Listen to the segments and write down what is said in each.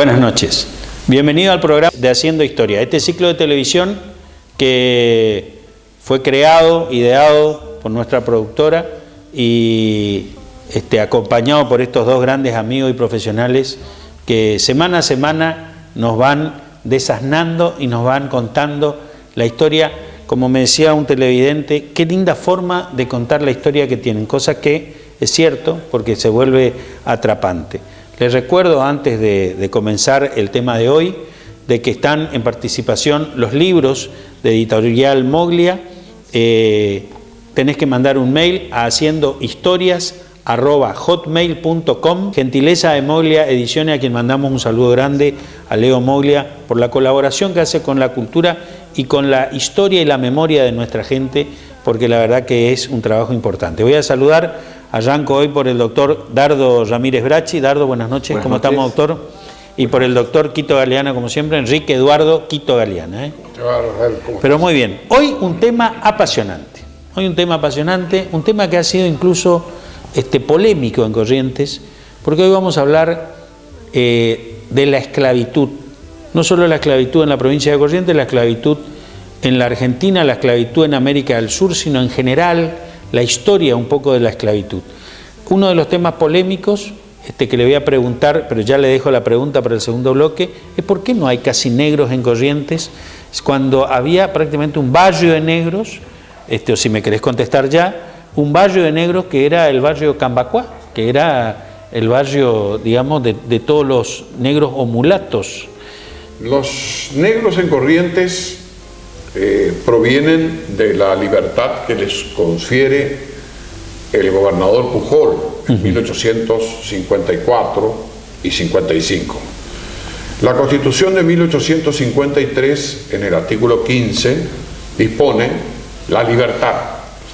Buenas noches. Bienvenido al programa de Haciendo Historia, este ciclo de televisión que fue creado, ideado por nuestra productora y acompañado por estos dos grandes amigos y profesionales que semana a semana nos van desasnando y nos van contando la historia. Como me decía un televidente, qué linda forma de contar la historia que tienen, cosa que es cierto porque se vuelve atrapante. Les recuerdo antes de comenzar el tema de hoy, de que están en participación los libros de Editorial Moglia. Tenés que mandar un mail a haciendohistorias@hotmail.com. Gentileza de Moglia Ediciones, a quien mandamos un saludo grande, a Leo Moglia, por la colaboración que hace con la cultura y con la historia y la memoria de nuestra gente, porque la verdad que es un trabajo importante. Voy a saludar, arranco hoy por el doctor Dardo Ramírez Bracci. Dardo, buenas noches. ¿Cómo estamos, doctor? Y por el doctor Quito Galeana, como siempre, Enrique Eduardo Quito Galeana. Pero muy bien. Hoy un tema apasionante. Un tema que ha sido incluso polémico en Corrientes, porque hoy vamos a hablar de la esclavitud. No solo la esclavitud en la provincia de Corrientes, la esclavitud en la Argentina, la esclavitud en América del Sur, sino en general la historia un poco de la esclavitud. Uno de los temas polémicos que le voy a preguntar, pero ya le dejo la pregunta para el segundo bloque, es por qué no hay casi negros en Corrientes, cuando había prácticamente un barrio de negros, o si me querés contestar ya, un barrio de negros que era el barrio Cambacuá, que era el barrio, digamos, de todos los negros o mulatos. Los negros en Corrientes provienen de la libertad que les confiere el gobernador Pujol en 1854 y 55. La Constitución de 1853, en el artículo 15, dispone la libertad,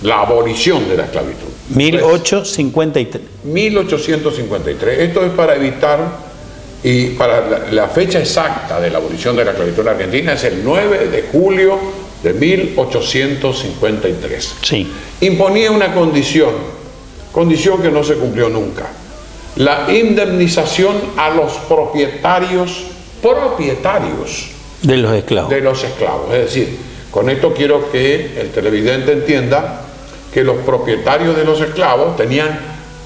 la abolición de la esclavitud. 1853. 1853. Esto es para evitar, y para la fecha exacta de la abolición de la esclavitud en Argentina es el 9 de julio de 1853. Sí. Imponía una condición que no se cumplió nunca: la indemnización a los propietarios de los esclavos. Es decir, con esto quiero que el televidente entienda que los propietarios de los esclavos tenían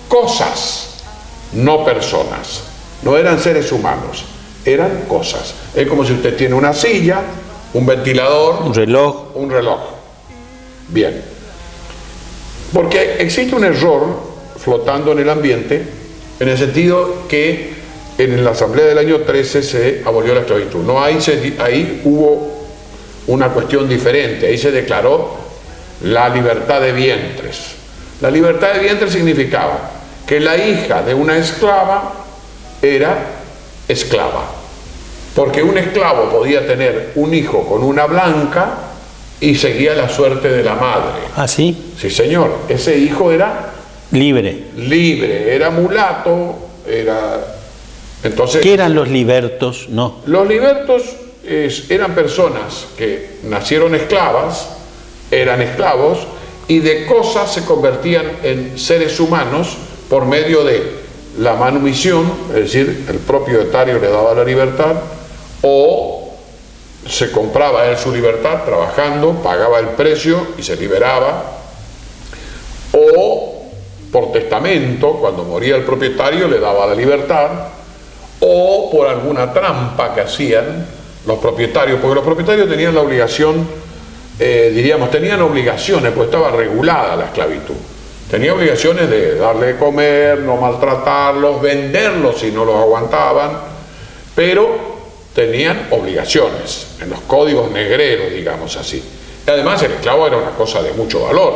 cosas, no personas. No eran seres humanos, eran cosas. Es como si usted tiene una silla, un ventilador, un reloj. Bien. Porque existe un error flotando en el ambiente, en el sentido que en la asamblea del año 13 se abolió la esclavitud. No, ahí hubo una cuestión diferente. Ahí se declaró la libertad de vientres. La libertad de vientres significaba que la hija de una esclava era esclava, porque un esclavo podía tener un hijo con una blanca y seguía la suerte de la madre. ¿Ah, sí? Sí, señor. Ese hijo era libre, era mulato, entonces. ¿Qué eran los libertos? No. Los libertos eran personas que nacieron esclavas, eran esclavos y de cosas se convertían en seres humanos por medio de la manumisión, es decir, el propietario le daba la libertad, o se compraba él su libertad trabajando, pagaba el precio y se liberaba, o por testamento, cuando moría el propietario le daba la libertad, o por alguna trampa que hacían los propietarios, porque los propietarios tenían la obligación, tenían obligaciones, pues estaba regulada la esclavitud. Tenía obligaciones de darle de comer, no maltratarlos, venderlos si no los aguantaban, pero tenían obligaciones en los códigos negreros, digamos así. Y además el esclavo era una cosa de mucho valor.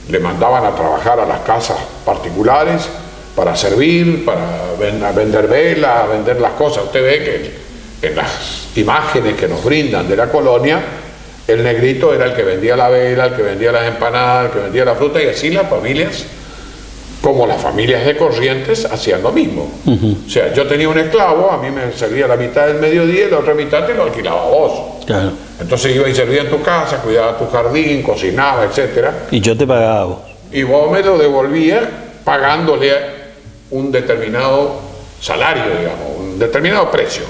Le mandaban a trabajar a las casas particulares para servir, para vender velas, a vender las cosas. Usted ve que en las imágenes que nos brindan de la colonia, el negrito era el que vendía la vela, el que vendía las empanadas, el que vendía la fruta, y así las familias, como las familias de Corrientes, hacían lo mismo. O sea, yo tenía un esclavo, a mí me servía la mitad del mediodía y la otra mitad te lo alquilaba vos. Claro. Entonces iba y servía en tu casa, cuidaba tu jardín, cocinaba, etc. Y yo te pagaba a vos. Y vos me lo devolvías pagándole un determinado salario, digamos, un determinado precio.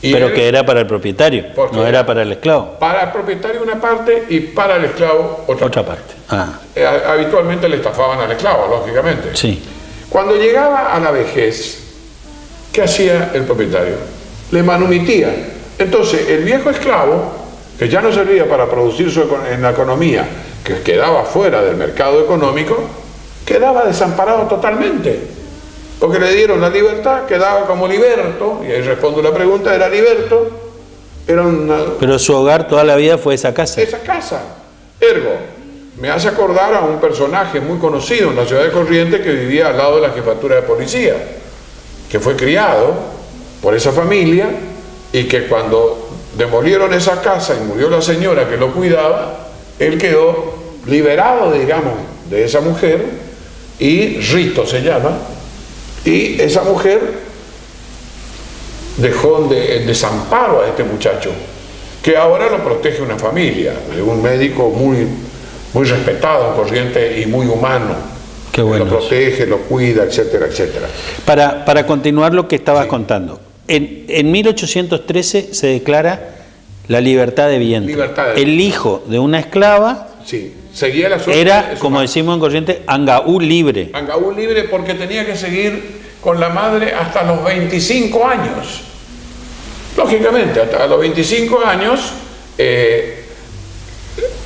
Y pero él, que era para el propietario, no era para el esclavo. Para el propietario una parte y para el esclavo otra parte. Ah. Habitualmente le estafaban al esclavo, lógicamente. Sí. Cuando llegaba a la vejez, ¿qué hacía el propietario? Le manumitía. Entonces, el viejo esclavo, que ya no servía para producir en la economía, que quedaba fuera del mercado económico, quedaba desamparado totalmente. Porque le dieron la libertad, quedaba como liberto, y ahí respondo la pregunta, era liberto, era pero su hogar toda la vida fue esa casa. Esa casa. Ergo, me hace acordar a un personaje muy conocido en la ciudad de Corrientes que vivía al lado de la jefatura de policía, que fue criado por esa familia y que cuando demolieron esa casa y murió la señora que lo cuidaba, él quedó liberado, digamos, de esa mujer, y Rito se llama, y esa mujer dejó en desamparo a este muchacho, que ahora lo protege una familia, de un médico muy respetado en Corrientes y muy humano. Qué bueno. Lo protege, lo cuida, etcétera, etcétera. Para continuar lo que estabas contando, en 1813 se declara la libertad de vientre. El hijo de una esclava seguía la suerte era, como decimos en Corrientes, angaú libre. Angaú libre porque tenía que seguir con la madre hasta los 25 años. Lógicamente, hasta los 25 años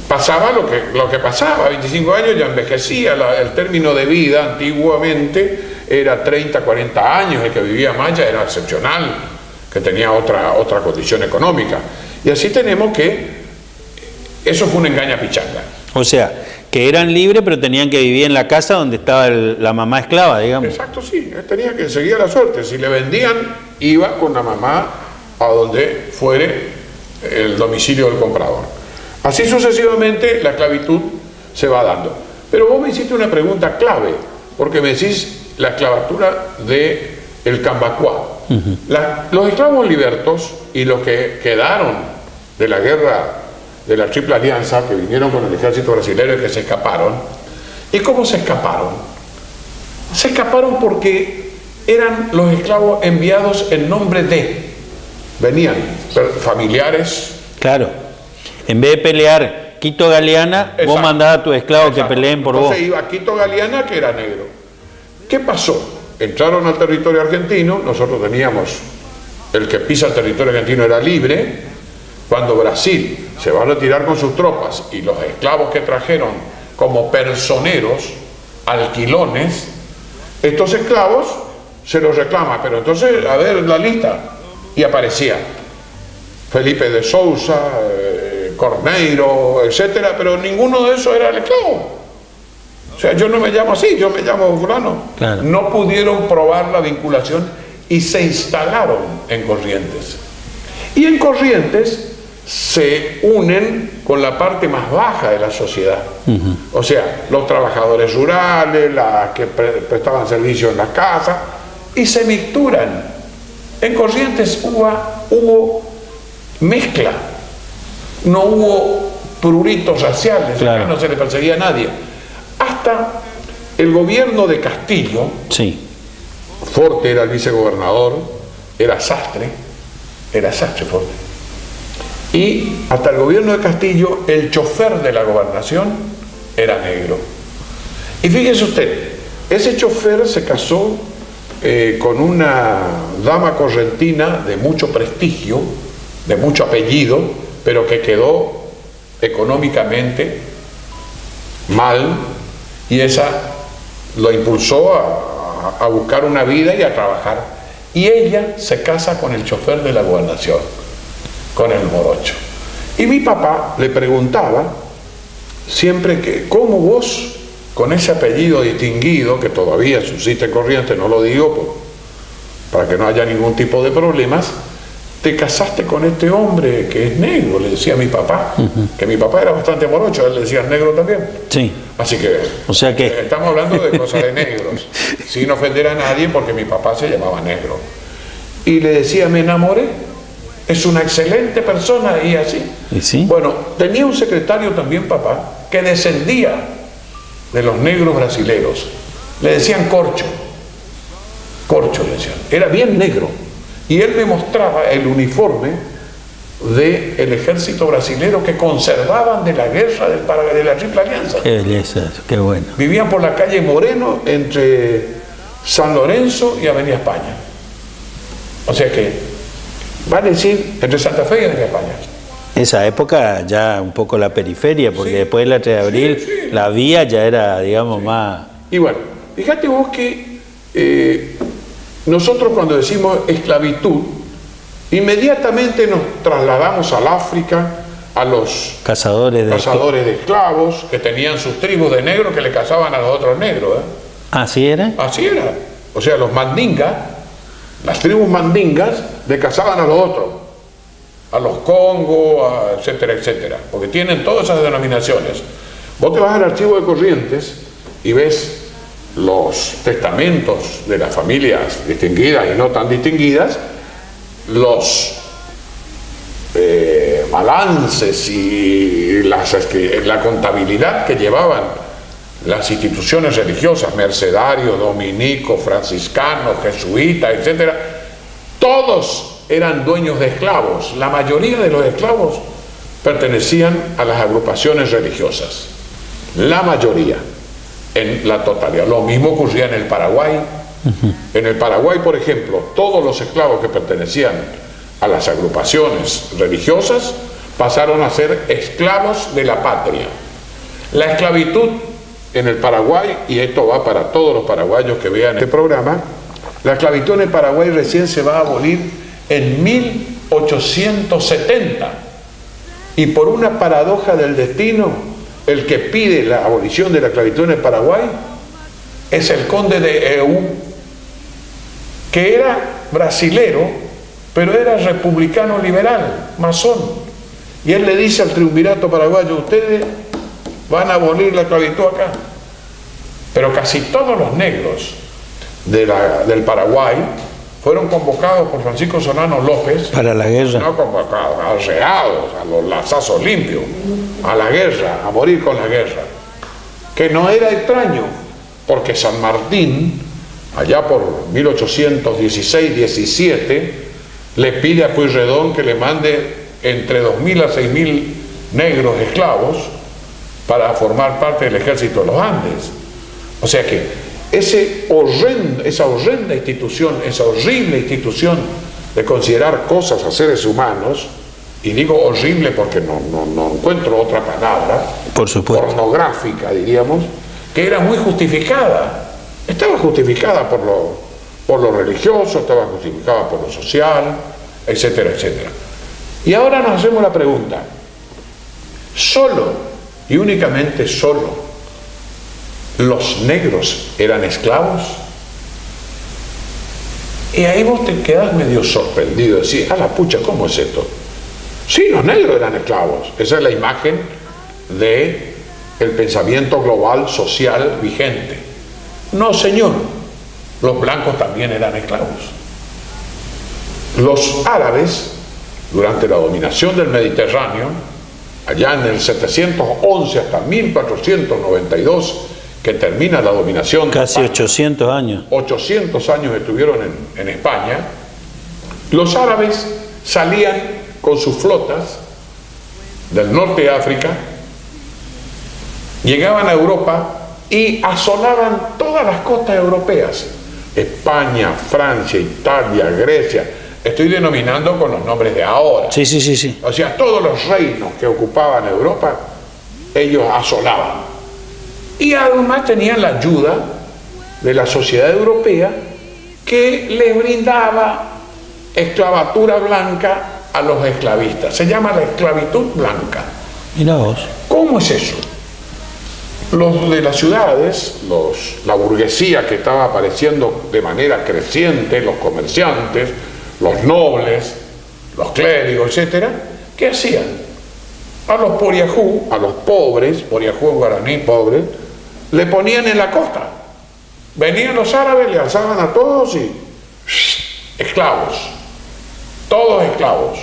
pasaba lo que pasaba. A 25 años ya envejecía. El término de vida antiguamente era 30, 40 años. El que vivía más ya era excepcional, que tenía otra condición económica. Y así tenemos que eso fue una engaña pichanga. O sea, que eran libres pero tenían que vivir en la casa donde estaba la mamá esclava, digamos. Exacto, sí, tenía que seguir la suerte. Si le vendían, iba con la mamá a donde fuere el domicilio del comprador. Así sucesivamente la esclavitud se va dando. Pero vos me hiciste una pregunta clave, porque me decís la esclavatura del Cambacuá. Los esclavos libertos y los que quedaron de la guerra de la Triple Alianza, que vinieron con el ejército brasileño y que se escaparon. ¿Y cómo se escaparon? Se escaparon porque eran los esclavos enviados en nombre de. Venían familiares. Claro. En vez de pelear Quito Galeana, vos mandabas a tus esclavos que peleen por vos. Entonces iba Quito Galeana, que era negro. ¿Qué pasó? Entraron al territorio argentino, nosotros teníamos, el que pisa el territorio argentino era libre. Cuando Brasil se va a retirar con sus tropas y los esclavos que trajeron como personeros, alquilones, estos esclavos se los reclama, pero entonces, a ver la lista, y aparecía Felipe de Sousa, Corneiro, etcétera, pero ninguno de esos era el esclavo. O sea, yo no me llamo así, yo me llamo fulano. Claro. No pudieron probar la vinculación y se instalaron en Corrientes. Y en Corrientes se unen con la parte más baja de la sociedad. O sea, los trabajadores rurales, las que prestaban servicio en las casas, y se mixturan. En Corrientes hubo mezcla, no hubo pruritos raciales, claro. Acá no se le perseguía a nadie. Hasta el gobierno de Castillo, Forte era el vicegobernador, era sastre Forte. Y hasta el gobierno de Castillo, el chofer de la gobernación era negro. Y fíjese usted, ese chofer se casó con una dama correntina de mucho prestigio, de mucho apellido, pero que quedó económicamente mal, y esa lo impulsó a buscar una vida y a trabajar. Y ella se casa con el chofer de la gobernación, con el morocho. Y mi papá le preguntaba siempre que, ¿cómo vos, con ese apellido distinguido, que todavía subsiste en Corrientes, no lo digo para que no haya ningún tipo de problemas, te casaste con este hombre que es negro? Le decía a mi papá, que mi papá era bastante morocho, a él le decían negro también. Sí. Así que, o sea que estamos hablando de cosas de negros, sin ofender a nadie, porque mi papá se llamaba negro. Y le decía, me enamoré, es una excelente persona, y así. ¿Y sí? Bueno, tenía un secretario también, papá, que descendía de los negros brasileros. Le decían Corcho. Corcho le decían, era bien negro. Y él me mostraba el uniforme del ejército brasilero que conservaban de la guerra de la Triple Alianza. Qué belleza eso, qué bueno. Vivían por la calle Moreno entre San Lorenzo y Avenida España. O sea que, vale decir, entre Santa Fe y Avenida España. Esa época ya un poco la periferia, porque después del 3 de abril la vía ya era, digamos, más... Y bueno, fíjate vos que nosotros cuando decimos esclavitud, inmediatamente nos trasladamos al África, a los cazadores de esclavos, que tenían sus tribus de negros que le cazaban a los otros negros. ¿Así era? Así era. O sea, los mandingas, las tribus mandingas, le cazaban a los otros, a los Congo, etcétera, etcétera, porque tienen todas esas denominaciones. Vos te vas al archivo de Corrientes y ves los testamentos de las familias distinguidas y no tan distinguidas, los balances y la contabilidad que llevaban las instituciones religiosas, mercedarios, dominicos, franciscanos, jesuitas, etcétera, todos eran dueños de esclavos. La mayoría de los esclavos pertenecían a las agrupaciones religiosas, la mayoría, en la totalidad. Lo mismo ocurría en el Paraguay. En el Paraguay, por ejemplo, todos los esclavos que pertenecían a las agrupaciones religiosas pasaron a ser esclavos de la patria. La esclavitud en el Paraguay, y esto va para todos los paraguayos que vean este programa, la esclavitud en el Paraguay recién se va a abolir en 1870, y por una paradoja del destino, el que pide la abolición de la esclavitud en el Paraguay es el conde de Eu, que era brasilero, pero era republicano liberal, masón. Y él le dice al triunvirato paraguayo, ustedes van a abolir la esclavitud acá. Pero casi todos los negros del Paraguay fueron convocados por Francisco Solano López para la guerra. No convocados, arreados, a los lazazos limpios, a la guerra, a morir con la guerra. Que no era extraño, porque San Martín, allá por 1816-17, le pide a Pueyrredón que le mande entre 2.000 a 6.000 negros esclavos para formar parte del ejército de los Andes. O sea que esa horrenda institución, esa horrible institución de considerar cosas a seres humanos, y digo horrible porque no encuentro otra palabra, por supuesto, pornográfica diríamos, que era muy justificada. Estaba justificada por lo religioso, estaba justificada por lo social, etcétera, etcétera. Y ahora nos hacemos la pregunta, ¿solo y únicamente solo los negros eran esclavos? Y ahí vos te quedás medio sorprendido, decís, a la pucha, ¿cómo es esto? Sí, los negros eran esclavos. Esa es la imagen de el pensamiento global social vigente. No, señor, los blancos también eran esclavos. Los árabes, durante la dominación del Mediterráneo, allá en el 711 hasta 1492, que termina la dominación. Casi 800 años. 800 años estuvieron en España. Los árabes salían con sus flotas del norte de África, llegaban a Europa y asolaban todas las costas europeas, España, Francia, Italia, Grecia. Estoy denominando con los nombres de ahora. Sí. O sea, todos los reinos que ocupaban Europa, ellos asolaban. Y además tenían la ayuda de la sociedad europea, que les brindaba esclavatura blanca a los esclavistas. Se llama la esclavitud blanca. Mirá vos. ¿Cómo es eso? Los de las ciudades, la burguesía que estaba apareciendo de manera creciente, los comerciantes, los nobles, los clérigos, etcétera, ¿qué hacían? A los poriajú, a los pobres, poriajú en guaraní, pobres, le ponían en la costa. Venían los árabes, le alzaban a todos y esclavos, todos esclavos.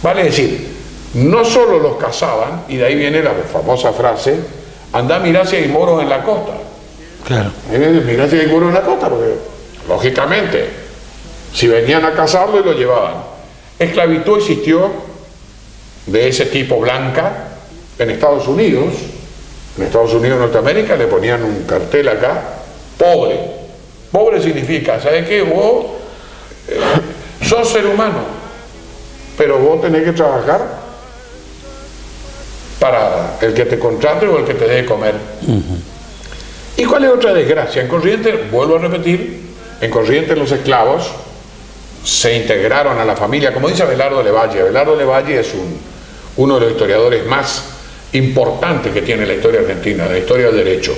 Vale decir, no solo los cazaban, y de ahí viene la famosa frase, andá, mirá si hay moros en la costa. Claro. Mirá si hay moros en la costa, porque lógicamente, si venían a cazarlo y lo llevaban. Esclavitud existió de ese tipo blanca en Estados Unidos. En Estados Unidos de Norteamérica le ponían un cartel acá, pobre. Pobre significa, ¿sabes qué? Vos sos ser humano, pero vos tenés que trabajar para el que te contrate o el que te dé de comer. ¿Y cuál es otra desgracia? En Corrientes, vuelvo a repetir, en Corrientes los esclavos se integraron a la familia, como dice Abelardo Levalle. Abelardo Levalle es uno de los historiadores más importantes que tiene la historia argentina, la historia del derecho,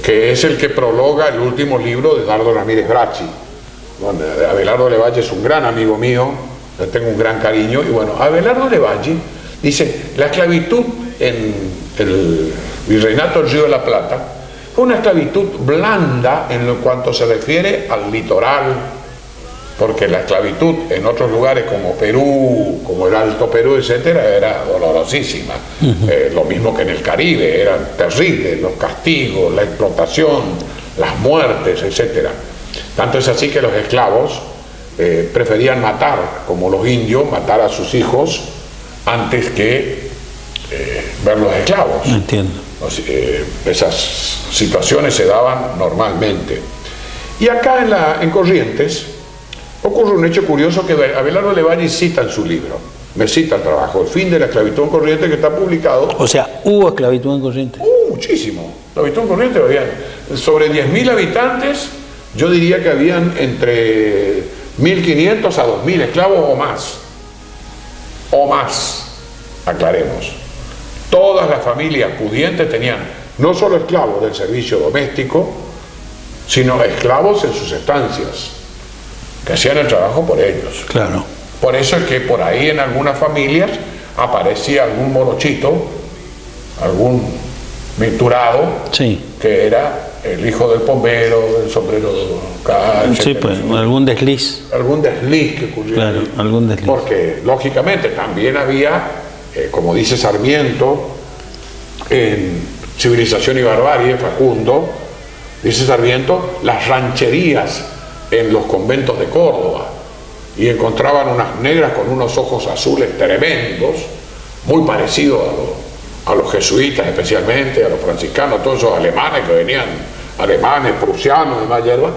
que es el que prologa el último libro de Eduardo Ramírez Bracci. Bueno, Abelardo Levalle es un gran amigo mío, le tengo un gran cariño, y bueno, Abelardo Levalle dice, la esclavitud en el Virreinato del Río de la Plata fue una esclavitud blanda en lo cuanto se refiere al litoral, porque la esclavitud en otros lugares como Perú, como el Alto Perú, etcétera, era dolorosísima. Lo mismo que en el Caribe, eran terribles los castigos, la explotación, las muertes, etcétera. Tanto es así que los esclavos preferían matar, como los indios, matar a sus hijos antes que verlos esclavos. Entiendo. Esas situaciones se daban normalmente. Y acá en Corrientes ocurre un hecho curioso que Abelardo Levalle cita en su libro, me cita el trabajo, El fin de la esclavitud en Corrientes, que está publicado. O sea, ¿hubo esclavitud en Corrientes? Muchísimo. Esclavitud en Corrientes habían sobre 10.000 habitantes, yo diría que habían entre 1.500 a 2.000 esclavos o más. O más, aclaremos. Todas las familias pudientes tenían no solo esclavos del servicio doméstico, sino esclavos en sus estancias, que hacían el trabajo por ellos. Claro. Por eso es que por ahí en algunas familias aparecía algún morochito, algún pinturado, sí, que era el hijo del bombero, del sombrero de sí, pues, algún desliz. Algún desliz que ocurrió. Claro, ahí. algún desliz. Porque, lógicamente, también había, como dice Sarmiento, en Civilización y Barbarie, Facundo, dice Sarmiento, las rancherías en los conventos de Córdoba, y encontraban unas negras con unos ojos azules tremendos, muy parecidos a los jesuitas especialmente, a los franciscanos, todos esos alemanes que venían, alemanes, prusianos, de más hierba,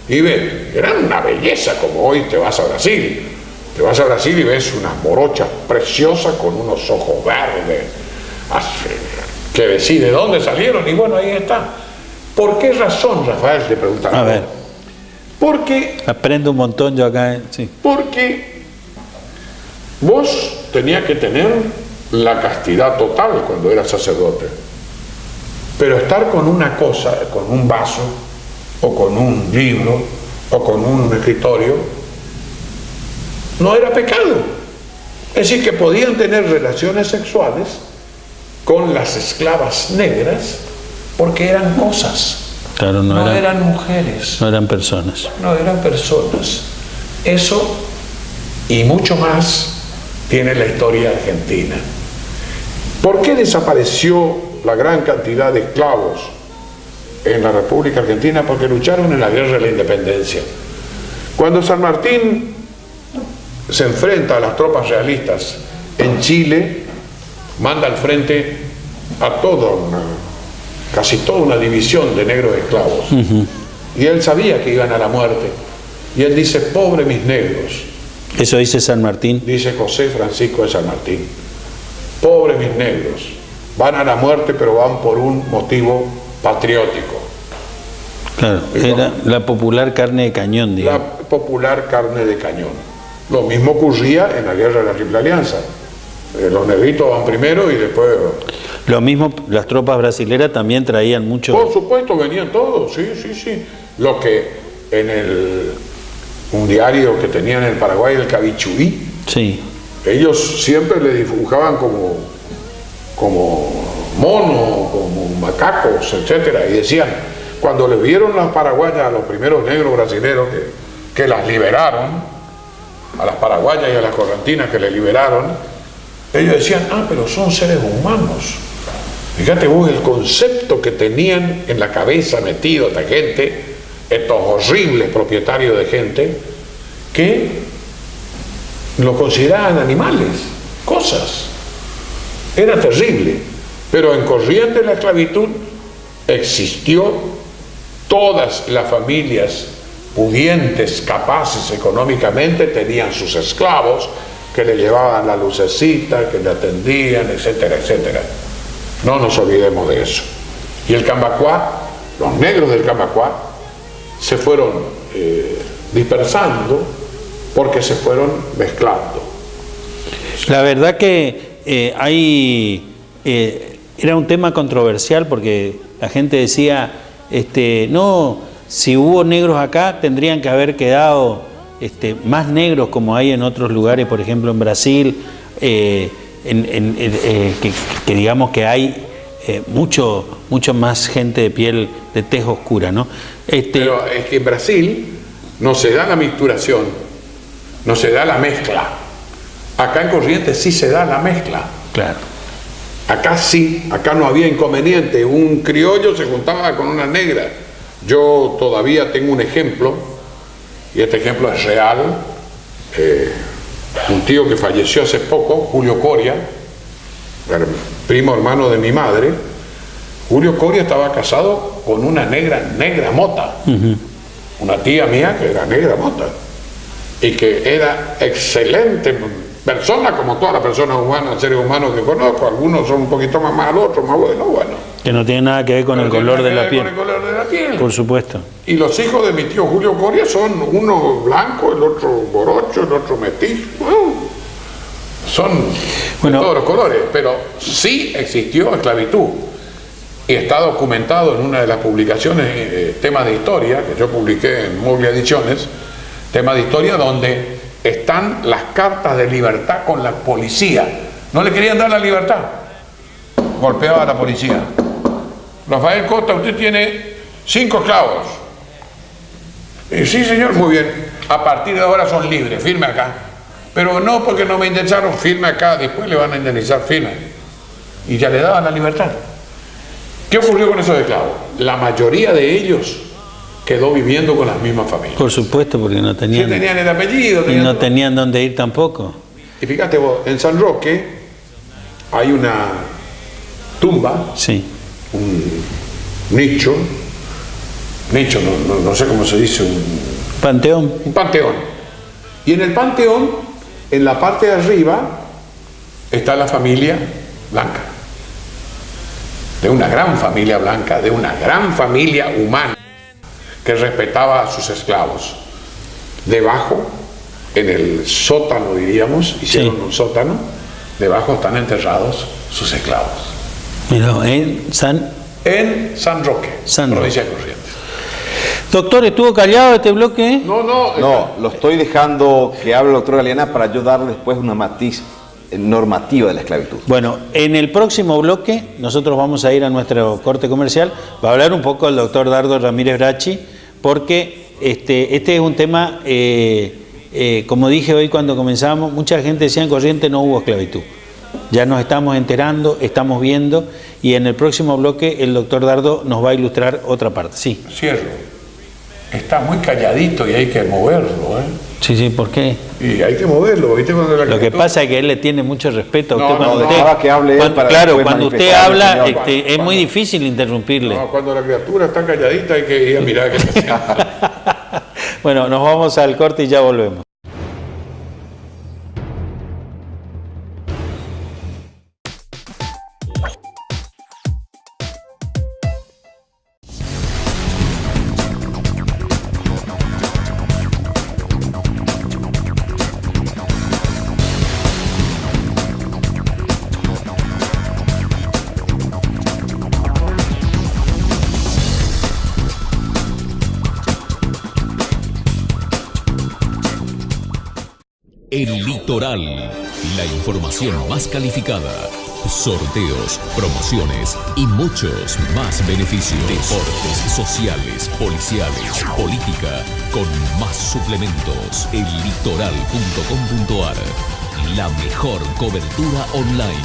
y ven, eran una belleza, como hoy te vas a Brasil y ves unas morochas preciosas con unos ojos verdes, que decís de dónde salieron, y bueno, ahí está. ¿Por qué razón, Rafael, te preguntarán? A ver. Porque aprendo un montón yo acá, sí. Porque vos tenías que tener la castidad total cuando eras sacerdote, pero estar con una cosa, con un vaso, o con un libro, o con un escritorio, no era pecado. Es decir, que podían tener relaciones sexuales con las esclavas negras porque eran cosas. Claro, no eran mujeres. No eran personas. No eran personas. Eso y mucho más tiene la historia argentina. ¿Por qué desapareció la gran cantidad de esclavos en la República Argentina? Porque lucharon en la guerra de la independencia. Cuando San Martín se enfrenta a las tropas realistas en Chile, manda al frente a casi toda una división de negros esclavos. Y él sabía que iban a la muerte. Y él dice, pobre mis negros. Eso dice San Martín. Dice José Francisco de San Martín. Pobre mis negros. Van a la muerte, pero van por un motivo patriótico. Claro, era la popular carne de cañón, digamos. La popular carne de cañón. Lo mismo ocurría en la guerra de la Triple Alianza. Los negritos van primero y después... Lo mismo, las tropas brasileras también traían mucho... Por supuesto, venían todos, sí. Lo que en un diario que tenían en el Paraguay, el Cabichuí, sí, ellos siempre le dibujaban como monos, como macacos, etcétera, y decían, cuando les vieron las paraguayas a los primeros negros brasileños que las liberaron, a las paraguayas y a las correntinas que les liberaron, ellos decían, pero son seres humanos. Fíjate vos el concepto que tenían en la cabeza metido esta gente estos horribles propietarios de gente que lo consideraban animales, cosas. Era terrible. Pero en Corrientes la esclavitud existió. Todas las familias pudientes, capaces económicamente, tenían sus esclavos que le llevaban la lucecita, que le atendían, etcétera, etcétera. No nos olvidemos de eso. Y el Cambacuá, los negros del Cambacuá, se fueron dispersando porque se fueron mezclando. La verdad que era un tema controversial porque la gente decía, no, si hubo negros acá tendrían que haber quedado más negros como hay en otros lugares, por ejemplo en Brasil, que digamos que hay mucho más gente de piel de tez oscura, ¿no? Pero es que en Brasil no se da la mixturación, no se da la mezcla. Acá en Corrientes sí se da la mezcla. Claro. Acá sí, acá no había inconveniente. Un criollo se juntaba con una negra. Yo todavía tengo un ejemplo, y este ejemplo es real. Un tío que falleció hace poco, Julio Coria, primo hermano de mi madre. Julio Coria estaba casado con una negra mota. Una tía mía que era negra mota y que era excelente persona, como todas las personas humanas, seres humanos que conozco. Algunos son un poquito más malos, otros más buenos, bueno. Que no tiene nada que ver con el color de la piel. Con el color de la piel. Por supuesto. Y los hijos de mi tío Julio Coria son uno blanco, el otro morocho, el otro mestizo. Son de todos los colores, pero sí existió esclavitud. Y está documentado en una de las publicaciones, temas de historia, que yo publiqué en Moglia Ediciones, temas de historia donde están las cartas de libertad con la policía. No le querían dar la libertad. Golpeaba a la policía. Rafael Costa, usted tiene 5 esclavos. Sí, señor, muy bien. A partir de ahora son libres, firme acá. Pero no, porque no me indemnizaron, firme acá, después le van a indemnizar, firme. Y ya le daban la libertad. ¿Qué ocurrió con esos esclavos? La mayoría de ellos quedó viviendo con las mismas familias. Por supuesto, porque no tenían... Sí, tenían el apellido. Y no tenían dónde ir tampoco. Y fíjate vos, en San Roque hay una tumba, sí, un nicho, no sé cómo se dice, un panteón. Un panteón. Y en el panteón, en la parte de arriba, está la familia blanca. De una gran familia blanca, de una gran familia humana que respetaba a sus esclavos. Debajo, en el sótano diríamos, hicieron un sótano, debajo están enterrados sus esclavos. Pero en San Roque, provincia de Corrientes. Doctor, ¿estuvo callado este bloque? No, lo estoy dejando que hable el doctor Galeana para yo darle después una matiz normativa de la esclavitud. Bueno, en el próximo bloque nosotros vamos a ir a nuestro corte comercial. Va a hablar un poco el doctor Dardo Ramírez Bracci, porque este es un tema, como dije hoy cuando comenzamos, mucha gente decía en Corrientes no hubo esclavitud. Ya nos estamos enterando, estamos viendo, y en el próximo bloque el doctor Dardo nos va a ilustrar otra parte. Sí. Cierro. Está muy calladito y hay que moverlo, ¿eh? Sí, ¿por qué? Y hay que moverlo, ¿viste? Lo que pasa es que él le tiene mucho respeto a usted. Cuando usted habla, es muy difícil interrumpirle. No, cuando la criatura está calladita hay que ir a mirar qué está haciendo. Bueno, nos vamos al corte y ya volvemos. El Litoral, la información más calificada, sorteos, promociones y muchos más beneficios. Deportes, sociales, policiales, política, con más suplementos. Ellitoral.com.ar, la mejor cobertura online.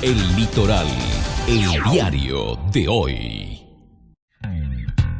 El Litoral, el diario de hoy.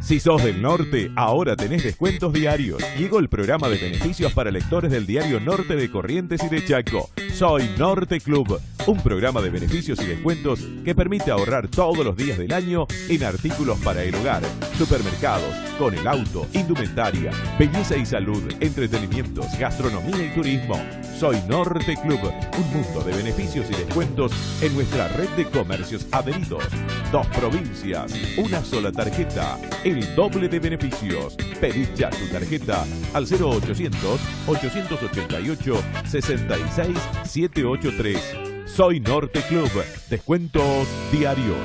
Si sos del norte, ahora tenés descuentos diarios. Llegó el programa de beneficios para lectores del diario Norte de Corrientes y de Chaco. Soy Norte Club, un programa de beneficios y descuentos que permite ahorrar todos los días del año en artículos para el hogar, supermercados, con el auto, indumentaria, belleza y salud, entretenimientos, gastronomía y turismo. Soy Norte Club, un mundo de beneficios y descuentos en nuestra red de comercios adheridos. 2 provincias, una sola tarjeta, el doble de beneficios. Pedí ya tu tarjeta al 0800-888-66783. Soy Norte Club, descuentos diarios.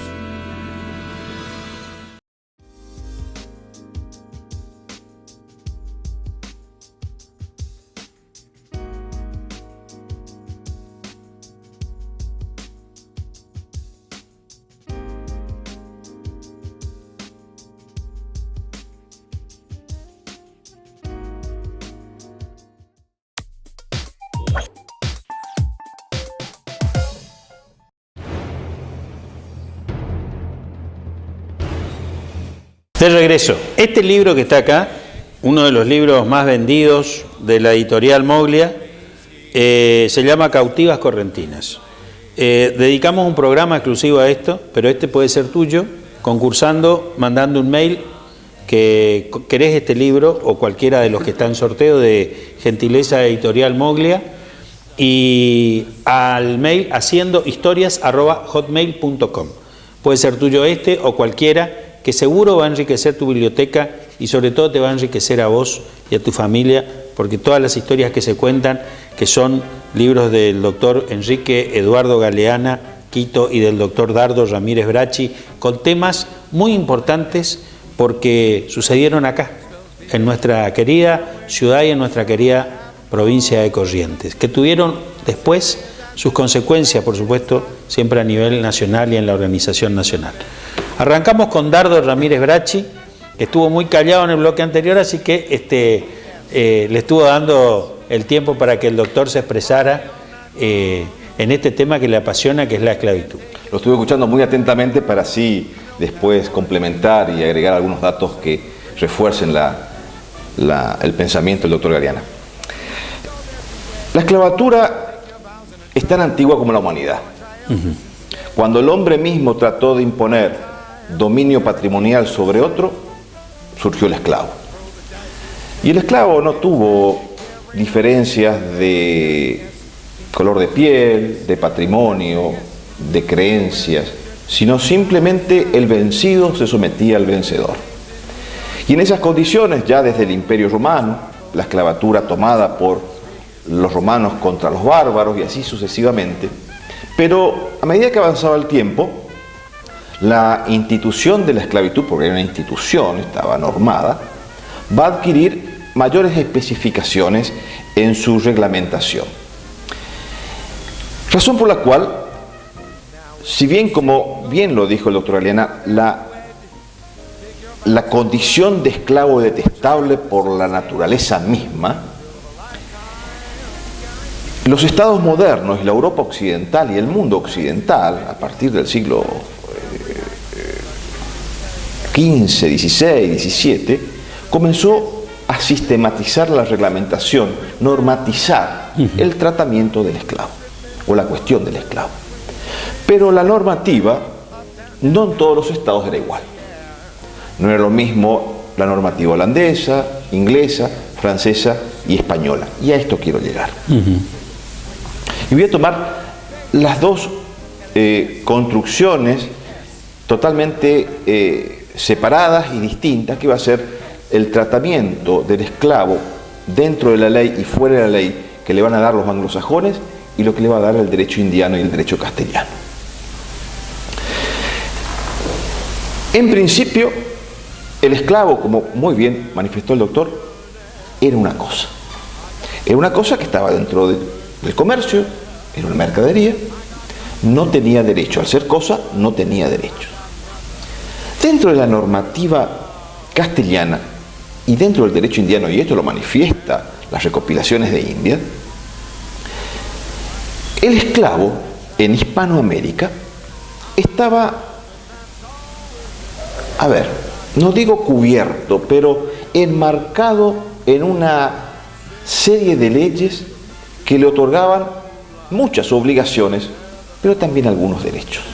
De regreso, este libro que está acá, uno de los libros más vendidos de la editorial Moglia, se llama Cautivas Correntinas. Dedicamos un programa exclusivo a esto, pero este puede ser tuyo, concursando, mandando un mail que querés este libro o cualquiera de los que está en sorteo de Gentileza Editorial Moglia, y al mail haciendohistorias@hotmail.com. Puede ser tuyo este o cualquiera, que seguro va a enriquecer tu biblioteca y sobre todo te va a enriquecer a vos y a tu familia, porque todas las historias que se cuentan, que son libros del doctor Enrique Eduardo Galeana Quito y del doctor Dardo Ramírez Bracci, con temas muy importantes porque sucedieron acá, en nuestra querida ciudad y en nuestra querida provincia de Corrientes, que tuvieron después sus consecuencias, por supuesto, siempre a nivel nacional y en la organización nacional. Arrancamos con Dardo Ramírez Bracci, que estuvo muy callado en el bloque anterior, así que le estuvo dando el tiempo para que el doctor se expresara en este tema que le apasiona, que es la esclavitud. Lo estuve escuchando muy atentamente para así después complementar y agregar algunos datos que refuercen el pensamiento del doctor Galeana. La esclavatura es tan antigua como la humanidad. Cuando el hombre mismo trató de imponer dominio patrimonial sobre otro, surgió el esclavo. Y el esclavo no tuvo diferencias de color de piel, de patrimonio, de creencias, sino simplemente el vencido se sometía al vencedor. Y en esas condiciones, ya desde el Imperio Romano, la esclavatura tomada por los romanos contra los bárbaros y así sucesivamente, pero a medida que avanzaba el tiempo, la institución de la esclavitud, porque era una institución, estaba normada, va a adquirir mayores especificaciones en su reglamentación. Razón por la cual, si bien, como bien lo dijo el doctor Galeana, la condición de esclavo es detestable por la naturaleza misma, los estados modernos y la Europa occidental y el mundo occidental, a partir del siglo XV, XVI, XVII, comenzó a sistematizar la reglamentación, normatizar el tratamiento del esclavo o la cuestión del esclavo. Pero la normativa no en todos los estados era igual. No era lo mismo la normativa holandesa, inglesa, francesa y española. Y a esto quiero llegar. Y voy a tomar las dos construcciones totalmente separadas y distintas, que va a ser el tratamiento del esclavo dentro de la ley y fuera de la ley que le van a dar los anglosajones y lo que le va a dar el derecho indiano y el derecho castellano. En principio, el esclavo, como muy bien manifestó el doctor, era una cosa. Era una cosa que estaba dentro del comercio, era una mercadería, no tenía derecho. Al ser cosa, no tenía derechos. Dentro de la normativa castellana y dentro del derecho indiano, y esto lo manifiesta las recopilaciones de India, el esclavo en Hispanoamérica estaba, no digo cubierto, pero enmarcado en una serie de leyes que le otorgaban muchas obligaciones, pero también algunos derechos.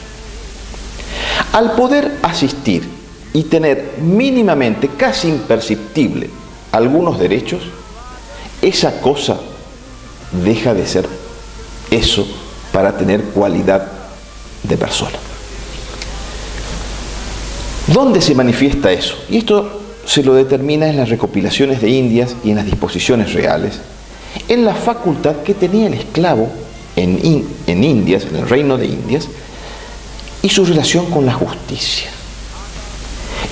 Al poder asistir y tener mínimamente, casi imperceptible, algunos derechos, esa cosa deja de ser eso para tener cualidad de persona. ¿Dónde se manifiesta eso? Y esto se lo determina en las recopilaciones de Indias y en las disposiciones reales, en la facultad que tenía el esclavo en Indias, en el reino de Indias, y su relación con la justicia.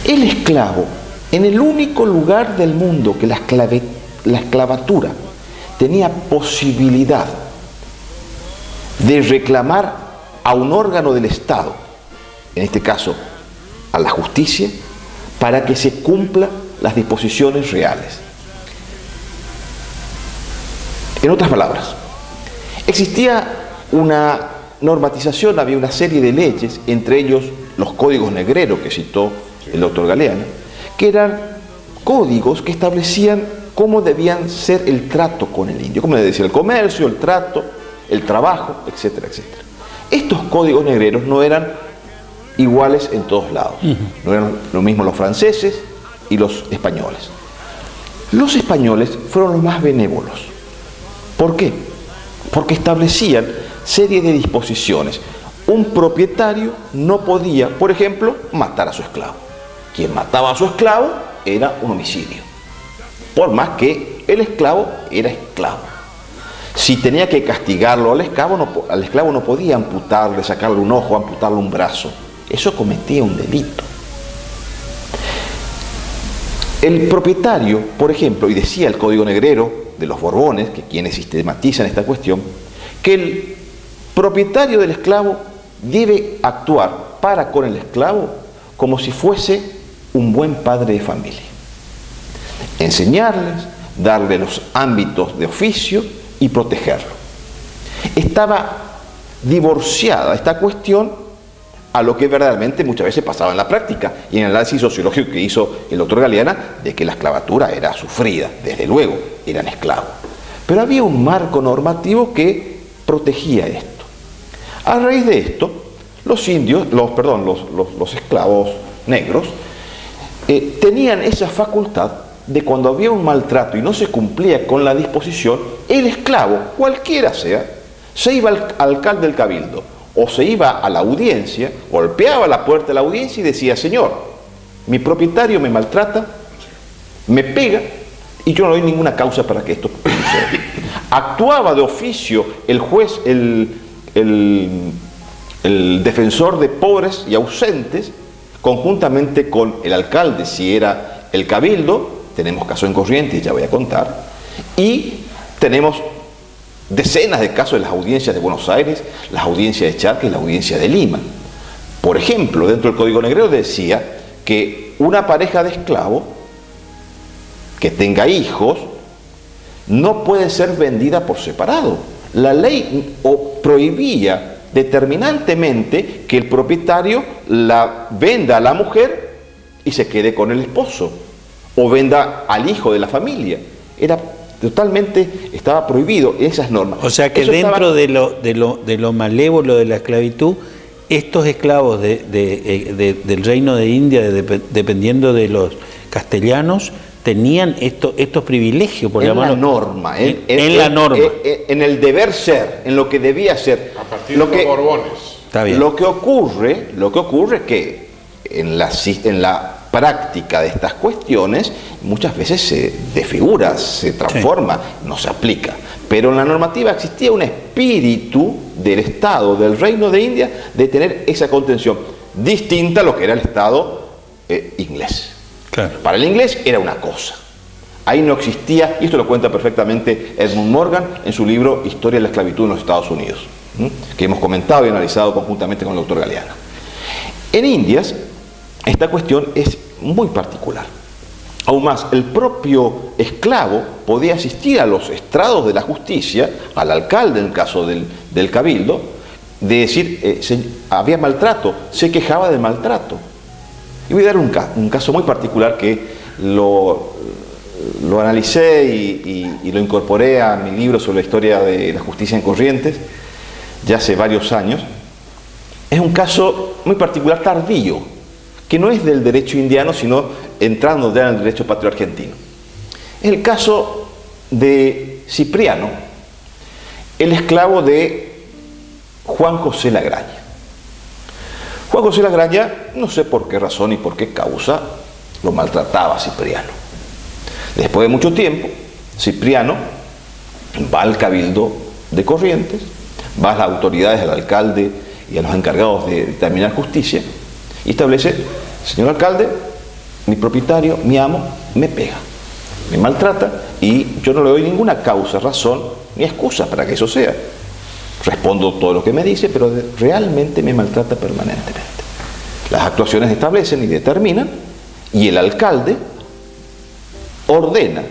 El esclavo, en el único lugar del mundo que la esclavatura tenía posibilidad de reclamar a un órgano del Estado, en este caso a la justicia, para que se cumplan las disposiciones reales. En otras palabras, existía una normatización, había una serie de leyes, entre ellos los códigos negreros que citó el doctor Galeano, que eran códigos que establecían cómo debían ser el trato con el indio, cómo debía ser el comercio, el trato, el trabajo, etcétera, etcétera. Estos códigos negreros no eran iguales en todos lados. No eran lo mismo los franceses y los españoles. Los españoles fueron los más benévolos. ¿Por qué? Porque establecían serie de disposiciones. Un propietario no podía, por ejemplo, matar a su esclavo. Quien mataba a su esclavo era un homicidio, por más que el esclavo era esclavo. Si tenía que castigarlo al esclavo no podía amputarle, sacarle un ojo, amputarle un brazo. Eso cometía un delito. El propietario, por ejemplo, y decía el Código Negrero de los Borbones, que quienes sistematizan esta cuestión, que el propietario del esclavo debe actuar para con el esclavo como si fuese un buen padre de familia. Enseñarles, darle los ámbitos de oficio y protegerlo. Estaba divorciada esta cuestión a lo que verdaderamente muchas veces pasaba en la práctica y en el análisis sociológico que hizo el doctor Galeana, de que la esclavatura era sufrida, desde luego, eran esclavos. Pero había un marco normativo que protegía esto. A raíz de esto, los esclavos negros tenían esa facultad de cuando había un maltrato y no se cumplía con la disposición, el esclavo, cualquiera sea, se iba al alcalde del cabildo o se iba a la audiencia, golpeaba la puerta de la audiencia y decía: señor, mi propietario me maltrata, me pega y yo no doy ninguna causa para que esto suceda. Actuaba de oficio el juez, el defensor de pobres y ausentes, conjuntamente con el alcalde, si era el cabildo. Tenemos casos en Corrientes, ya voy a contar, y tenemos decenas de casos de las audiencias de Buenos Aires, las audiencias de Charcas y la audiencia de Lima. Por ejemplo, dentro del Código Negrero decía que una pareja de esclavos que tenga hijos no puede ser vendida por separado. La ley prohibía determinantemente que el propietario la venda a la mujer y se quede con el esposo, o venda al hijo de la familia. Estaba prohibido esas normas. O sea que eso dentro de lo malévolo de la esclavitud, estos esclavos del reino de India, dependiendo de los castellanos, tenían estos privilegios, por llamarlo. En la norma. En la norma. En el deber ser, en lo que debía ser. A partir de los Borbones. Está bien. Lo que ocurre es que en la práctica de estas cuestiones muchas veces se desfigura, se transforma, no se aplica. Pero en la normativa existía un espíritu del Estado, del Reino de India, de tener esa contención, distinta a lo que era el Estado inglés. Claro. Para el inglés era una cosa. Ahí no existía, y esto lo cuenta perfectamente Edmund Morgan en su libro Historia de la esclavitud en los Estados Unidos, que hemos comentado y analizado conjuntamente con el doctor Galeano. En Indias, esta cuestión es muy particular. Aún más, el propio esclavo podía asistir a los estrados de la justicia, al alcalde en el caso del cabildo, de decir, había maltrato, se quejaba del maltrato. Y voy a dar un caso muy particular que lo analicé y lo incorporé a mi libro sobre la historia de la justicia en Corrientes, ya hace varios años. Es un caso muy particular, tardío, que no es del derecho indiano, sino entrando ya en el derecho patrio argentino. Es el caso de Cipriano, el esclavo de Juan José Lagraña. Juan José Lagraña, no sé por qué razón y por qué causa, lo maltrataba a Cipriano. Después de mucho tiempo, Cipriano va al cabildo de Corrientes, va a las autoridades, al alcalde y a los encargados de dictaminar justicia y establece: señor alcalde, mi propietario, mi amo, me pega, me maltrata y yo no le doy ninguna causa, razón ni excusa para que eso sea. Respondo todo lo que me dice, pero realmente me maltrata permanentemente. Las actuaciones establecen y determinan, y el alcalde ordena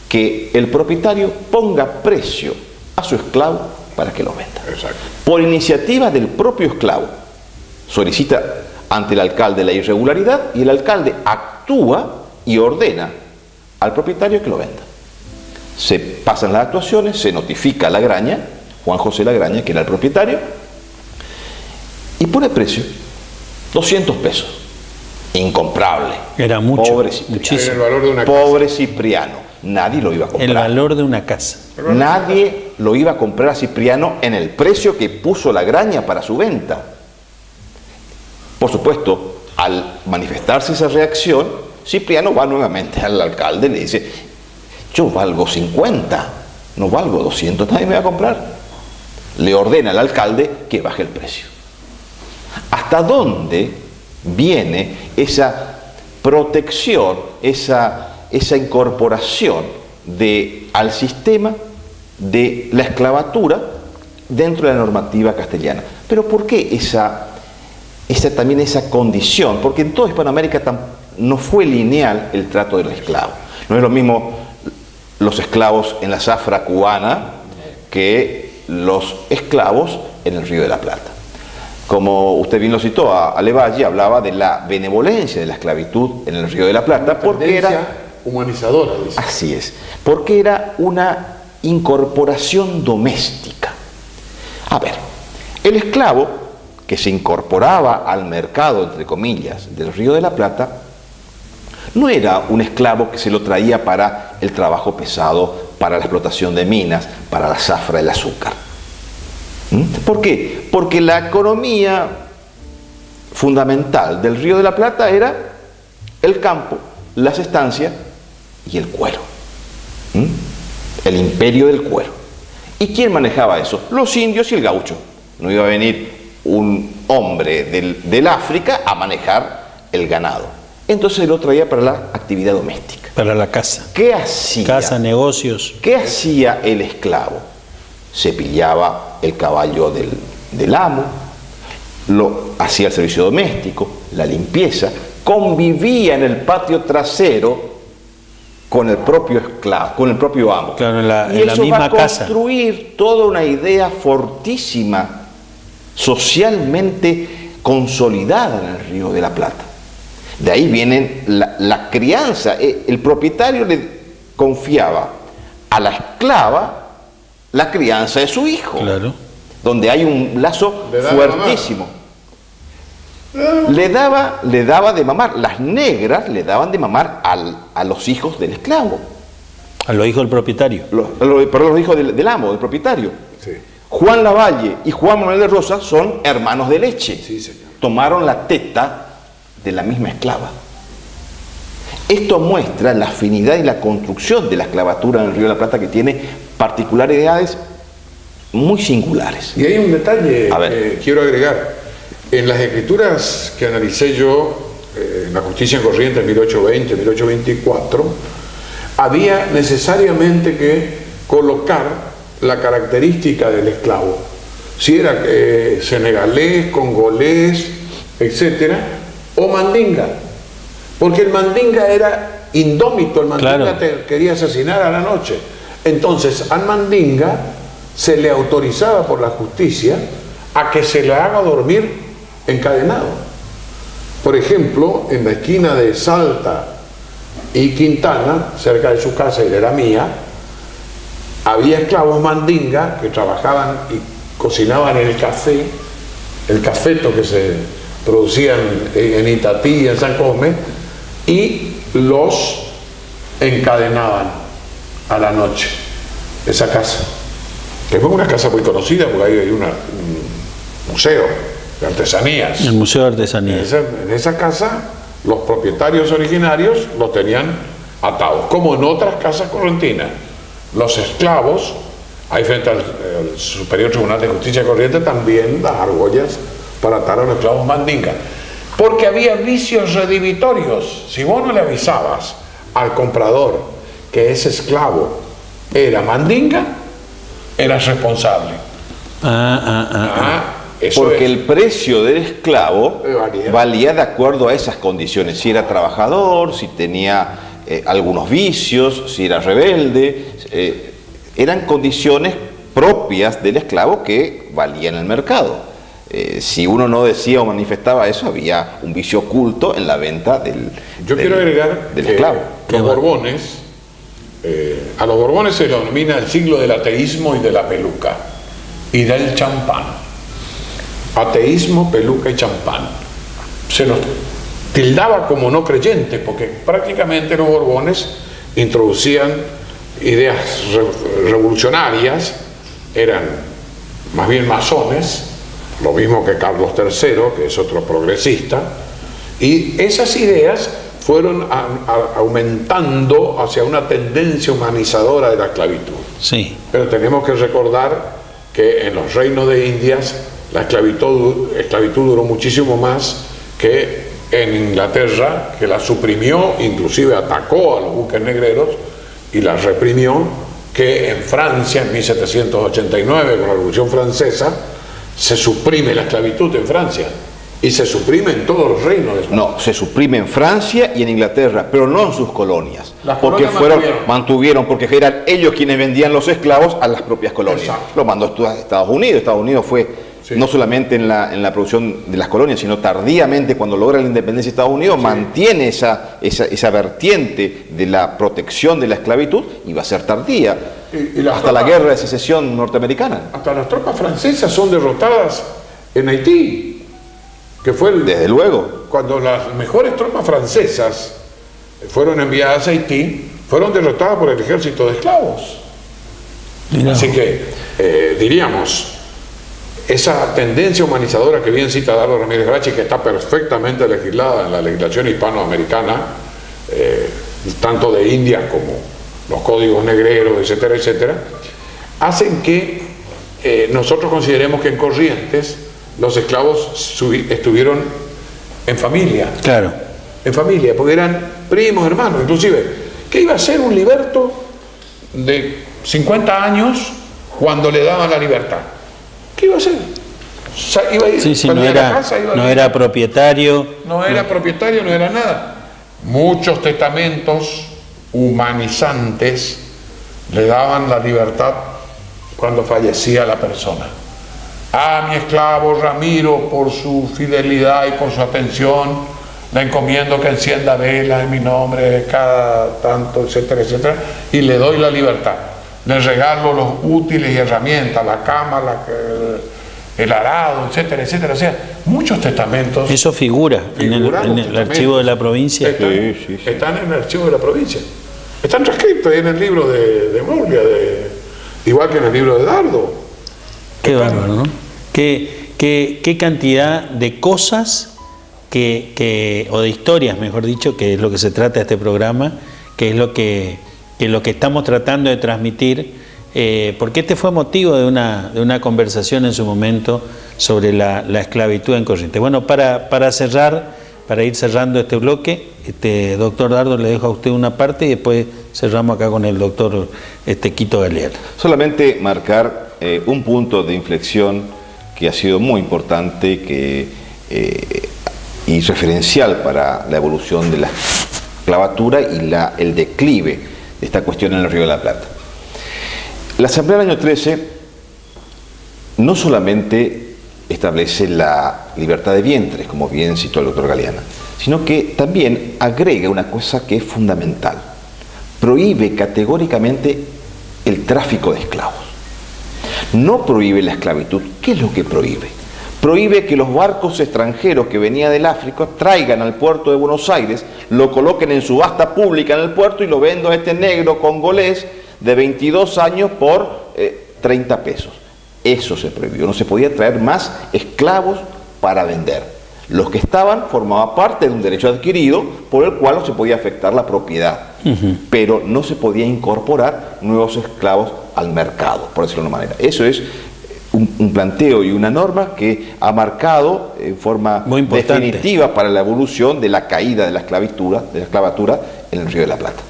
que el propietario ponga precio a su esclavo para que lo venda. Exacto. Por iniciativa del propio esclavo, solicita ante el alcalde la irregularidad y el alcalde actúa y ordena al propietario que lo venda. Se pasan las actuaciones, se notifica a Lagraña, Juan José Lagraña, que era el propietario, y pone precio, 200 pesos. Incomprable. Era mucho, Pobre Cipriano. muchísimo. Era el valor de una Pobre Cipriano. Nadie lo iba a comprar. El valor de una casa. Nadie lo iba a comprar a Cipriano en el precio que puso Lagraña para su venta. Por supuesto, al manifestarse esa reacción, Cipriano va nuevamente al alcalde y le dice: yo valgo 50, no valgo 200, nadie me va a comprar. Le ordena al alcalde que baje el precio. ¿Hasta dónde viene esa protección, esa incorporación al sistema de la esclavatura dentro de la normativa castellana? Pero ¿por qué también esa condición? Porque en toda Hispanoamérica no fue lineal el trato del esclavo. No es lo mismo los esclavos en la zafra cubana que los esclavos en el Río de la Plata. Como usted bien lo citó, a Levalle hablaba de la benevolencia de la esclavitud en el Río de la Plata, porque era humanizadora, dice. Así es, porque era una incorporación doméstica. A ver, el esclavo que se incorporaba al mercado, entre comillas, del Río de la Plata, no era un esclavo que se lo traía para el trabajo pesado, para la explotación de minas, para la zafra del azúcar. ¿Por qué? Porque la economía fundamental del Río de la Plata era el campo, las estancias y el cuero. El imperio del cuero. ¿Y quién manejaba eso? Los indios y el gaucho. No iba a venir un hombre del África a manejar el ganado. Entonces se lo traía para la actividad doméstica. Para la casa. ¿Qué hacía? Casa, negocios. ¿Qué hacía el esclavo? Se pillaba el caballo del amo, hacía el servicio doméstico, la limpieza, convivía en el patio trasero con el propio esclavo, con el propio amo. Claro, en la eso misma va a casa. construir toda una idea fortísima, socialmente consolidada en el Río de la Plata. De ahí viene la crianza. El propietario le confiaba a la esclava la crianza de su hijo, Claro. donde hay un lazo fuertísimo. Le daba de mamar. Las negras le daban de mamar a los hijos del esclavo. A los hijos del propietario. Perdón, los hijos del amo, del propietario. Sí. Juan Lavalle y Juan Manuel de Rosas son hermanos de leche. Sí, señor. Tomaron la teta de la misma esclava. Esto muestra la afinidad y la construcción de la esclavatura en el Río de la Plata, que tiene particularidades muy singulares. Y hay un detalle A ver. que quiero agregar. En las escrituras que analicé yo, en la Justicia en Corrientes, 1820, 1824, había necesariamente que colocar la característica del esclavo. Si era senegalés, congolés, etcétera, o mandinga. Porque el mandinga era indómito, el mandinga Claro. te quería asesinar a la noche. Entonces, al mandinga se le autorizaba por la justicia a que se le haga dormir encadenado. Por ejemplo, en la esquina de Salta y Quintana, cerca de su casa y de la mía, había esclavos mandinga que trabajaban y cocinaban el café, el cafeto que se producía en Itatí y en San Cosme, y los encadenaban a la noche. Esa casa, que fue una casa muy conocida porque ahí hay un museo de artesanías. El Museo de Artesanías. En esa casa los propietarios originarios los tenían atados, como en otras casas correntinas. Los esclavos, ahí frente al Superior Tribunal de Justicia de Corrientes, también las argollas para atar a los esclavos mandinga, porque había vicios redivitorios. Si vos no le avisabas al comprador que ese esclavo era mandinga, eras responsable. Eso porque el precio del esclavo valía de acuerdo a esas condiciones, si era trabajador, si tenía algunos vicios, si era rebelde, eran condiciones propias del esclavo que valían en el mercado. Si uno no decía o manifestaba eso, había un vicio oculto en la venta del esclavo. Los Borbones, a los Borbones se los denomina el siglo del ateísmo y de la peluca y del champán. Ateísmo, peluca y champán. Se los tildaba como no creyentes porque prácticamente los Borbones introducían ideas revolucionarias, eran más bien masones, lo mismo que Carlos III, que es otro progresista, y esas ideas fueron aumentando hacia una tendencia humanizadora de la esclavitud. Sí. Pero tenemos que recordar que en los reinos de Indias la esclavitud duró muchísimo más que en Inglaterra, que la suprimió, inclusive atacó a los buques negreros y la reprimió, que en Francia en 1789 con la Revolución Francesa se suprime la esclavitud en Francia y se suprime en todos los reinos de España. No, se suprime en Francia y en Inglaterra, pero no en sus colonias. Las porque colonias mantuvieron, porque eran ellos quienes vendían los esclavos a las propias colonias. Exacto. Lo mandó Estados Unidos. Estados Unidos fue no solamente en la producción de las colonias, sino tardíamente cuando logra la independencia de Estados Unidos, mantiene esa vertiente de la protección de la esclavitud y va a ser tardía. Hasta la guerra de secesión norteamericana. Hasta las tropas francesas son derrotadas en Haití, que fue desde luego. Cuando las mejores tropas francesas fueron enviadas a Haití, fueron derrotadas por el ejército de esclavos. Mirá. Así que diríamos, esa tendencia humanizadora que bien cita Dardo Ramírez Grachi, que está perfectamente legislada en la legislación hispanoamericana, tanto de India como los códigos negreros, etcétera, etcétera, hacen que nosotros consideremos que en Corrientes los esclavos estuvieron en familia. Claro. En familia, porque eran primos, hermanos. Inclusive, ¿qué iba a hacer un liberto de 50 años cuando le daban la libertad? ¿Qué iba a hacer? Iba a ir, no era propietario. No era propietario, no era nada. Muchos testamentos humanizantes le daban la libertad cuando fallecía la persona. A mi esclavo Ramiro, por su fidelidad y por su atención, le encomiendo que encienda velas en mi nombre cada tanto, etcétera, etcétera, y le doy la libertad. Le regalo los útiles y herramientas, la cama, el arado, etcétera, etcétera. O sea, muchos testamentos. Eso figura en el archivo de la provincia. Están en el archivo de la provincia. Están transcritos en el libro de Moglia, igual que en el libro de Dardo. Qué bárbaro, ¿no? Qué cantidad de cosas o de historias, mejor dicho, que es lo que se trata de este programa, que es lo que estamos tratando de transmitir, porque este fue motivo de una conversación en su momento sobre la esclavitud en Corrientes. Bueno, para ir cerrando este bloque, doctor Dardo, le dejo a usted una parte y después cerramos acá con el doctor Quito Galeal. Solamente marcar un punto de inflexión que ha sido muy importante y referencial para la evolución de la esclavatura y el declive de esta cuestión en el Río de la Plata. La Asamblea del año 13 no solamente establece la libertad de vientres, como bien citó el doctor Galeana, sino que también agrega una cosa que es fundamental. Prohíbe categóricamente el tráfico de esclavos. No prohíbe la esclavitud. ¿Qué es lo que prohíbe? Prohíbe que los barcos extranjeros que venían del África traigan al puerto de Buenos Aires, lo coloquen en subasta pública en el puerto y lo vendan a este negro congolés de 22 años por 30 pesos. Eso se prohibió. No se podía traer más esclavos para vender. Los que estaban formaban parte de un derecho adquirido por el cual no se podía afectar la propiedad, pero no se podía incorporar nuevos esclavos al mercado, por decirlo de una manera. Eso es un planteo y una norma que ha marcado en forma definitiva para la evolución de la caída de la esclavatura en el Río de la Plata.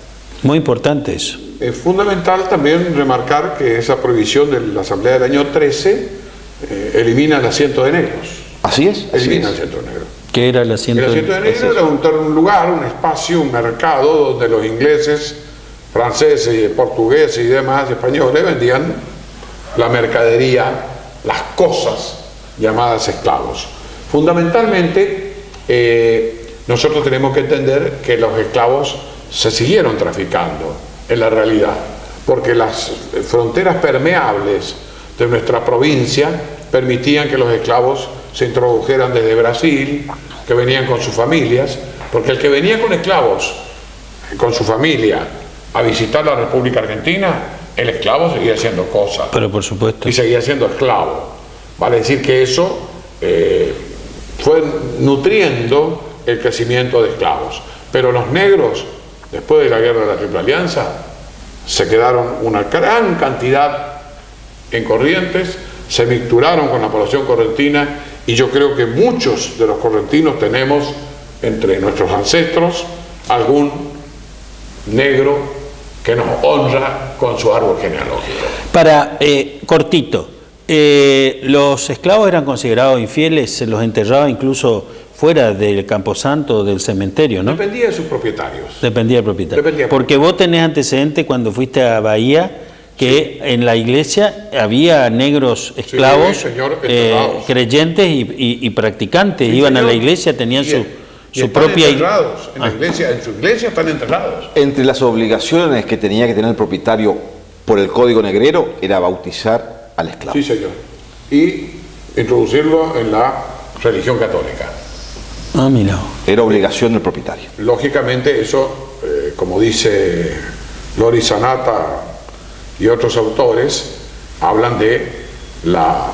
Muy importante eso. Es fundamental también remarcar que esa prohibición de la Asamblea del año 13 elimina el asiento de negros. Así es. Elimina el asiento de negros. ¿Qué era el asiento de negros? El asiento de negros era un lugar, un espacio, un mercado donde los ingleses, franceses, portugueses y demás españoles vendían la mercadería, las cosas llamadas esclavos. Fundamentalmente, nosotros tenemos que entender que los esclavos se siguieron traficando en la realidad, porque las fronteras permeables de nuestra provincia permitían que los esclavos se introdujeran desde Brasil, que venían con sus familias, porque el que venía con esclavos, con su familia, a visitar la República Argentina, el esclavo seguía siendo cosa. Pero por supuesto. Y seguía siendo esclavo. Vale decir que eso fue nutriendo el crecimiento de esclavos. Pero los negros, después de la guerra de la Triple Alianza, se quedaron una gran cantidad en Corrientes, se mixturaron con la población correntina, y yo creo que muchos de los correntinos tenemos entre nuestros ancestros algún negro que nos honra con su árbol genealógico. Para, cortito, los esclavos eran considerados infieles, se los enterraba incluso fuera del camposanto, del cementerio, ¿no? Dependía de sus propietarios. Dependía del propietario. Porque vos tenés antecedentes cuando fuiste a Bahía, que en la iglesia había negros esclavos, sí, señor, creyentes y practicantes, sí, iban señor a la iglesia, tenían su propia enterrados en la iglesia, en su iglesia están enterrados. Entre las obligaciones que tenía que tener el propietario por el código negrero era bautizar al esclavo. Sí, señor. Y introducirlo en la religión católica. Ah, mira. Era obligación del propietario. Lógicamente eso, como dice Lori Sanata y otros autores, hablan de la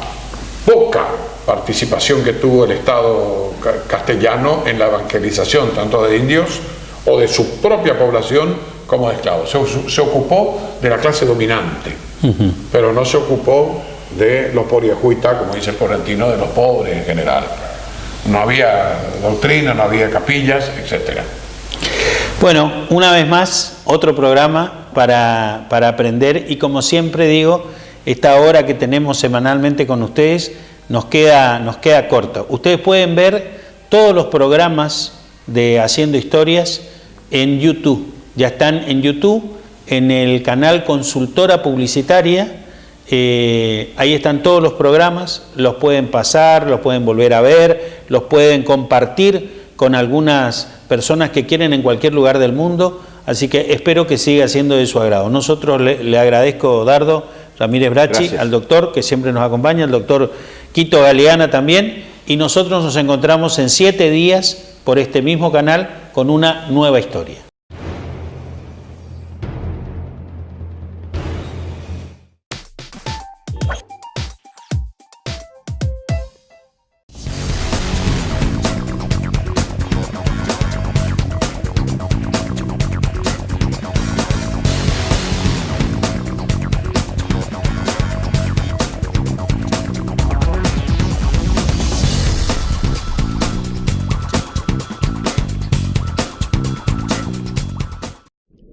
poca participación que tuvo el Estado castellano en la evangelización tanto de indios o de su propia población como de esclavos. Se ocupó de la clase dominante, pero no se ocupó de los poriajuita, como dice el correntino, de los pobres en general. No había doctrina, no había capillas, etc. Bueno, una vez más, otro programa para aprender, y como siempre digo, esta hora que tenemos semanalmente con ustedes nos queda corta. Ustedes pueden ver todos los programas de Haciendo Historias en YouTube. Ya están en YouTube, en el canal Consultora Publicitaria. Ahí están todos los programas, los pueden pasar, los pueden volver a ver, los pueden compartir con algunas personas que quieren en cualquier lugar del mundo, así que espero que siga siendo de su agrado. Nosotros le agradezco, Dardo Ramírez Bracci, gracias, al doctor que siempre nos acompaña, al doctor Quito Galeana también, y nosotros nos encontramos en 7 días por este mismo canal con una nueva historia.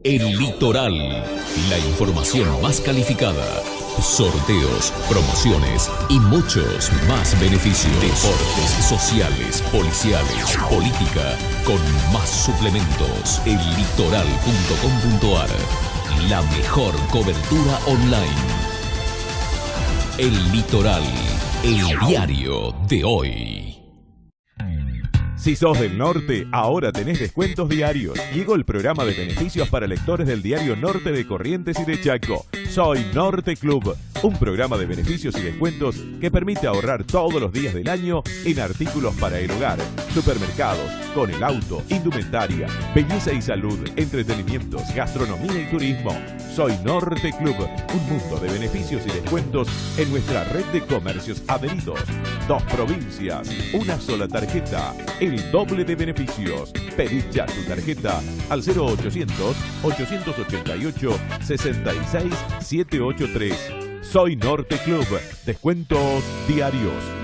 El Litoral, la información más calificada, sorteos, promociones y muchos más beneficios. Deportes, sociales, policiales, política, con más suplementos. Ellitoral.com.ar, la mejor cobertura online. El Litoral, el diario de hoy. Si sos del norte, ahora tenés descuentos diarios. Llegó el programa de beneficios para lectores del diario Norte de Corrientes y de Chaco. Soy Norte Club, un programa de beneficios y descuentos que permite ahorrar todos los días del año en artículos para el hogar, supermercados, con el auto, indumentaria, belleza y salud, entretenimientos, gastronomía y turismo. Soy Norte Club, un mundo de beneficios y descuentos en nuestra red de comercios adheridos. 2 provincias, una sola tarjeta, el doble de beneficios. Pedí ya tu tarjeta al 0800-888-66783. Soy Norte Club, descuentos diarios.